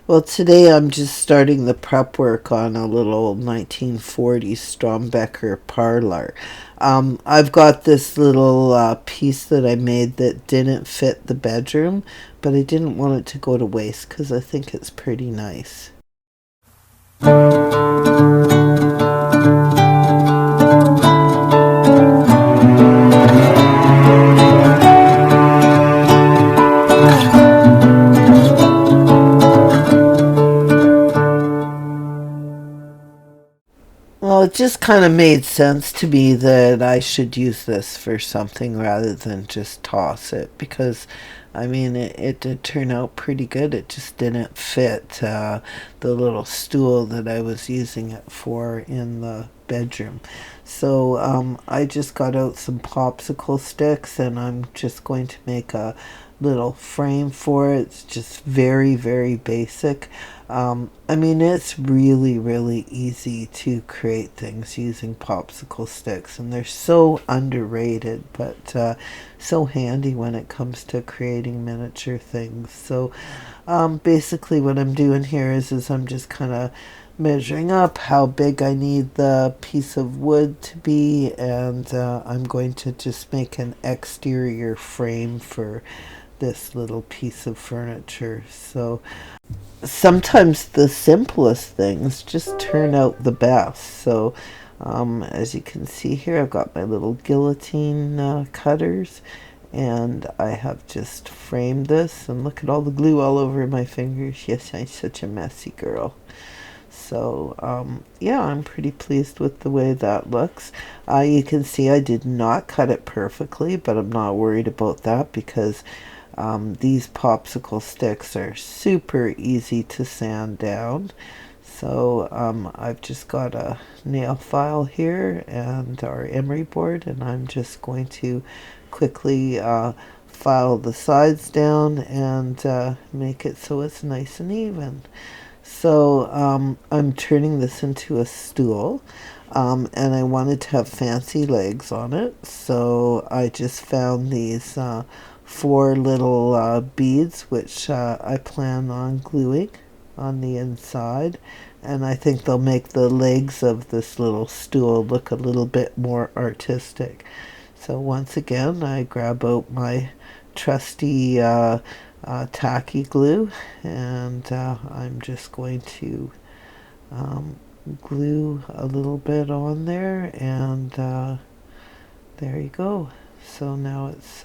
Well, today I'm just starting the prep work on a little 1940s Strombecker Parlor. I've got this little piece that I made that didn't fit the bedroom, but I didn't want it to go to waste because I think it's pretty nice. Well, it just kind of made sense to me that I should use this for something rather than just toss it because, I mean, it did turn out pretty good. It just didn't fit the little stool that I was using it for in the bedroom. So I just got out some popsicle sticks and I'm just going to make a little frame for it. It's just very, very basic. I mean, it's really, really easy to create things using popsicle sticks, and they're so underrated, but so handy when it comes to creating miniature things. So, basically, what I'm doing here is I'm just kind of measuring up how big I need the piece of wood to be, and I'm going to just make an exterior frame for this little piece of furniture. So sometimes the simplest things just turn out the best. So, as you can see here, I've got my little guillotine cutters, and I have just framed this. And look at all the glue all over my fingers. Yes, I'm such a messy girl. So, yeah, I'm pretty pleased with the way that looks. You can see I did not cut it perfectly, but I'm not worried about that because these popsicle sticks are super easy to sand down. So I've just got a nail file here and our emery board, and I'm just going to quickly file the sides down and make it so it's nice and even. So I'm turning this into a stool. And I wanted to have fancy legs on it, so I just found these four little beads, which I plan on gluing on the inside, and I think they'll make the legs of this little stool look a little bit more artistic. So once again, I grab out my trusty tacky glue, and I'm just going to um, glue a little bit on there, and there you go. So now it's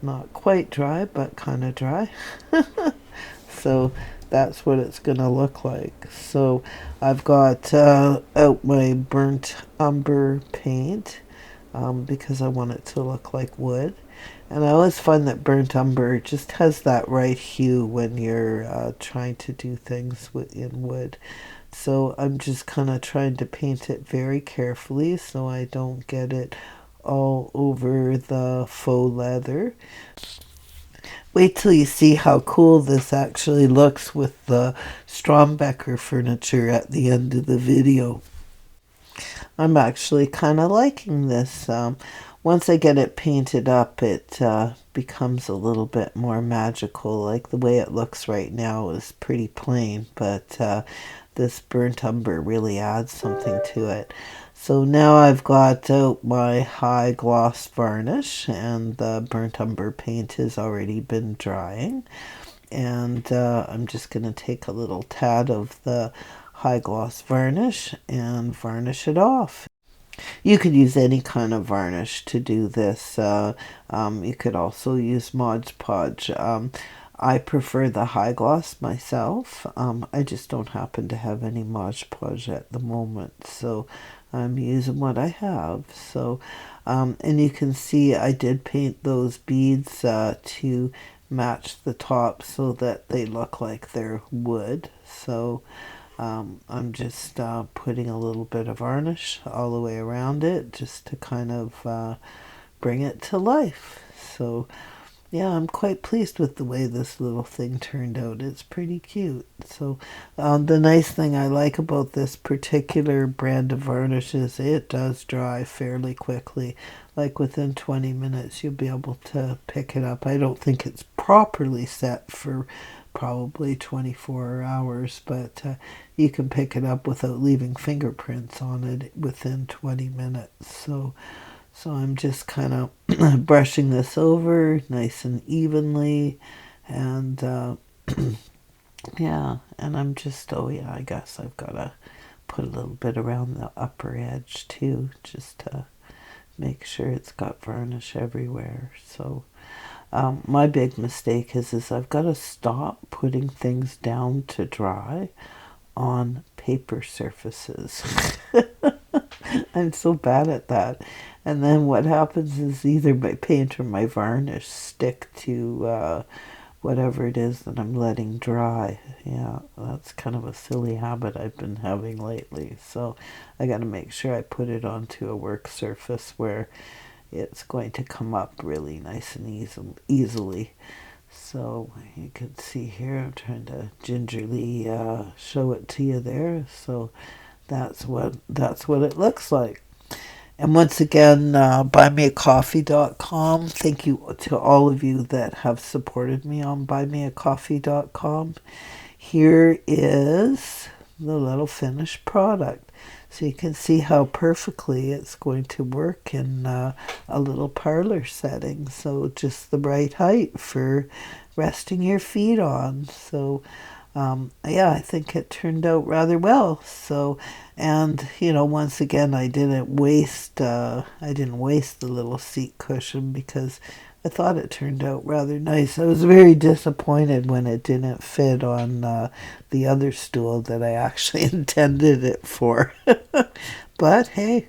not quite dry, but kind of dry. So that's what it's gonna look like. So I've got out my burnt umber paint because I want it to look like wood. And I always find that burnt umber just has that right hue when you're trying to do things in wood. So I'm just kind of trying to paint it very carefully so I don't get it all over the faux leather. Wait till you see how cool this actually looks with the Strombecker furniture at the end of the video. I'm actually kind of liking this. Once I get it painted up, it becomes a little bit more magical. Like the way it looks right now is pretty plain, but this burnt umber really adds something to it. So now I've got out my high gloss varnish, and the burnt umber paint has already been drying. And I'm just going to take a little tad of the high gloss varnish and varnish it off. You could use any kind of varnish to do this. You could also use Mod Podge. I prefer the high gloss myself. I just don't happen to have any Mod Podge at the moment, so I'm using what I have. So, and you can see I did paint those beads to match the top so that they look like they're wood. So I'm just putting a little bit of varnish all the way around it just to kind of bring it to life. So yeah, I'm quite pleased with the way this little thing turned out. It's pretty cute. So the nice thing I like about this particular brand of varnish is it does dry fairly quickly. Like within 20 minutes you'll be able to pick it up. I don't think it's properly set for probably 24 hours, but you can pick it up without leaving fingerprints on it within 20 minutes. So I'm just kind of brushing this over nice and evenly, and yeah, and I'm just, oh yeah, I guess I've got to put a little bit around the upper edge too, just to make sure it's got varnish everywhere. So my big mistake is I've got to stop putting things down to dry on paper surfaces. I'm so bad at that. And then what happens is either my paint or my varnish stick to whatever it is that I'm letting dry. Yeah, that's kind of a silly habit I've been having lately. So I got to make sure I put it onto a work surface where it's going to come up really nice and easily. So you can see here, I'm trying to gingerly show it to you there. So that's what it looks like. And once again, buymeacoffee.com. Thank you to all of you that have supported me on buymeacoffee.com. Here is the little finished product. So you can see how perfectly it's going to work in a little parlor setting. So just the right height for resting your feet on. So yeah, I think it turned out rather well. So, and once again, I didn't waste the little seat cushion because I thought it turned out rather nice. I was very disappointed when it didn't fit on the other stool that I actually intended it for. But hey,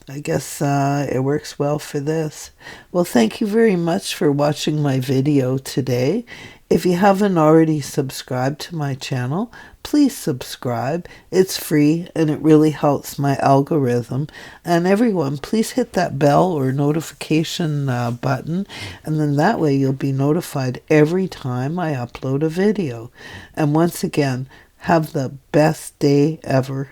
I guess it works well for this. Well, thank you very much for watching my video today. If you haven't already subscribed to my channel, please subscribe. It's free and it really helps my algorithm. And everyone, please hit that bell or notification button, and then that way you'll be notified every time I upload a video. And once again, have the best day ever.